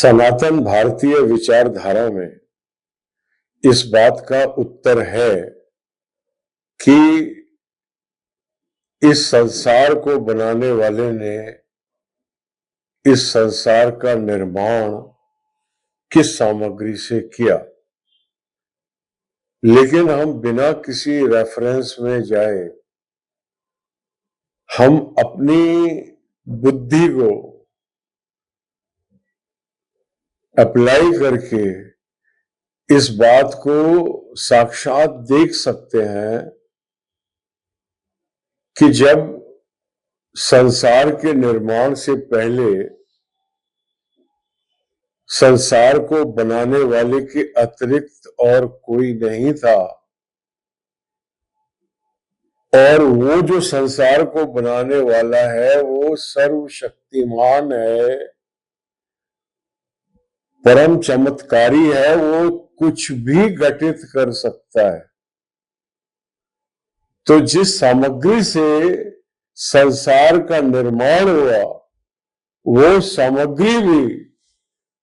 सनातन भारतीय विचारधारा में इस बात का उत्तर है कि इस संसार को बनाने वाले ने इस संसार का निर्माण किस सामग्री से किया। लेकिन हम बिना किसी रेफरेंस में जाए हम अपनी बुद्धि को अप्लाई करके इस बात को साक्षात देख सकते हैं कि जब संसार के निर्माण से पहले संसार को बनाने वाले के अतिरिक्त और कोई नहीं था और वो जो संसार को बनाने वाला है वो सर्वशक्तिमान है, परम चमत्कारी है, वो कुछ भी घटित कर सकता है। तो जिस सामग्री से संसार का निर्माण हुआ वो सामग्री भी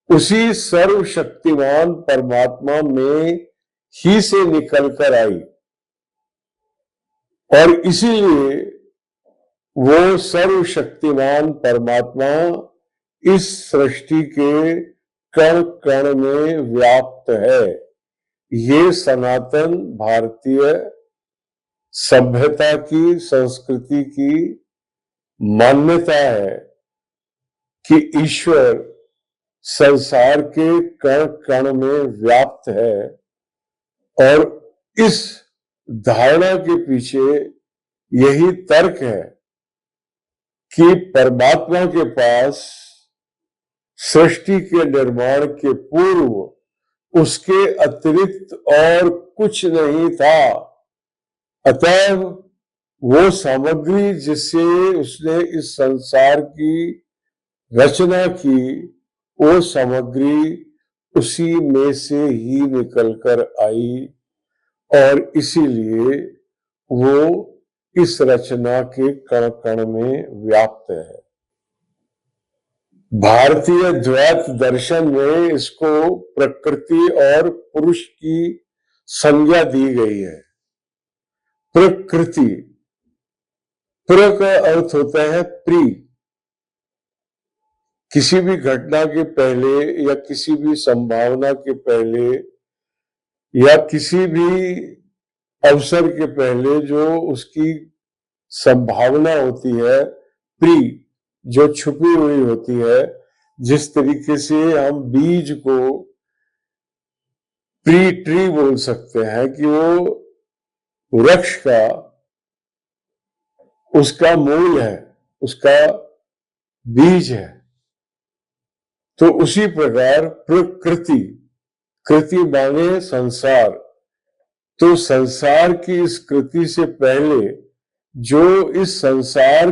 उसी सर्वशक्तिमान परमात्मा में ही से निकलकर आई और इसीलिए वो सर्वशक्तिमान परमात्मा इस सृष्टि के कण कण में व्याप्त है। ये सनातन भारतीय सभ्यता की, संस्कृति की मान्यता है कि ईश्वर संसार के कण कण में व्याप्त है और इस धारणा के पीछे यही तर्क है कि परमात्मा के पास सृष्टि के निर्माण के पूर्व उसके अतिरिक्त और कुछ नहीं था। अतः वो सामग्री जिससे उसने इस संसार की रचना की वो सामग्री उसी में से ही निकलकर आई और इसीलिए वो इस रचना के कण कण में व्याप्त है। भारतीय द्वैत दर्शन में इसको प्रकृति और पुरुष की संज्ञा दी गई है। प्रकृति, प्र का अर्थ होता है प्री, किसी भी घटना के पहले या किसी भी संभावना के पहले या किसी भी अवसर के पहले जो उसकी संभावना होती है, प्री जो छुपी हुई होती है। जिस तरीके से हम बीज को प्री ट्री बोल सकते हैं कि वो वृक्ष का उसका मूल है, उसका बीज है। तो उसी प्रकार प्रकृति, कृति माने संसार, तो संसार की इस कृति से पहले जो इस संसार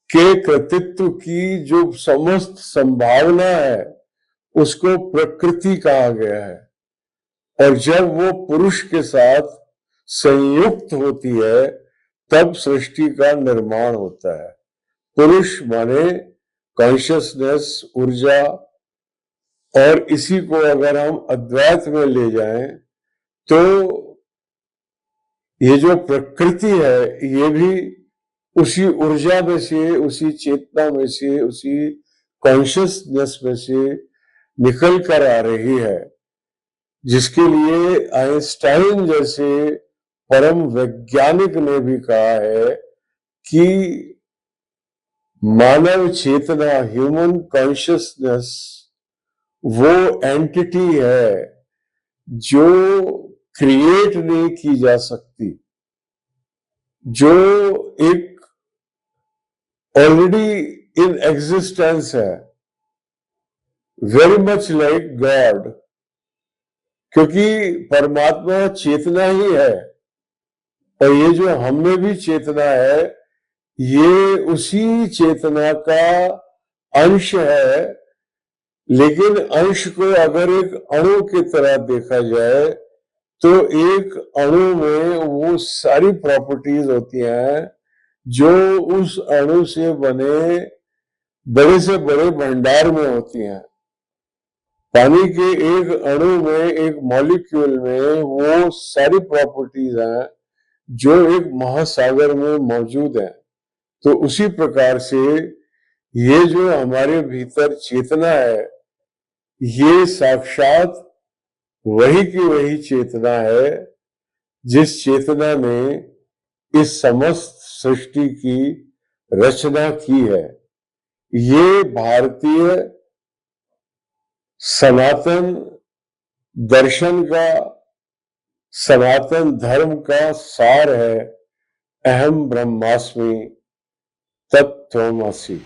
के कृतित्व की जो समस्त संभावना है उसको प्रकृति कहा गया है। और जब वो पुरुष के साथ संयुक्त होती है तब सृष्टि का निर्माण होता है। पुरुष माने कॉन्शियसनेस, ऊर्जा, और इसी को अगर हम अद्वैत में ले जाएं तो ये जो प्रकृति है ये भी उसी ऊर्जा में से, उसी चेतना में से, उसी कॉन्शियसनेस में से निकल कर आ रही है, जिसके लिए आइंस्टाइन जैसे परम वैज्ञानिक ने भी कहा है कि मानव चेतना, ह्यूमन कॉन्शियसनेस वो एंटिटी है जो क्रिएट नहीं की जा सकती, जो एक ऑलरेडी इन एग्जिस्टेंस है, वेरी मच लाइक गॉड, क्योंकि परमात्मा चेतना ही है और ये जो हम में भी चेतना है ये उसी चेतना का अंश है। लेकिन अंश को अगर एक अणु की तरह देखा जाए तो एक अणु में वो सारी प्रॉपर्टीज होती हैं जो उस अणु से बने बड़े से बड़े भंडार में होती हैं। पानी के एक अणु में, एक मॉलिक्यूल में वो सारी प्रॉपर्टीज हैं जो एक महासागर में मौजूद है। तो उसी प्रकार से ये जो हमारे भीतर चेतना है, ये साक्षात वही की वही चेतना है जिस चेतना ने इस समस्त सृष्टि की रचना की है। ये भारतीय सनातन दर्शन का, सनातन धर्म का सार है। अहम ब्रह्मास्मि तत्त्वमसि।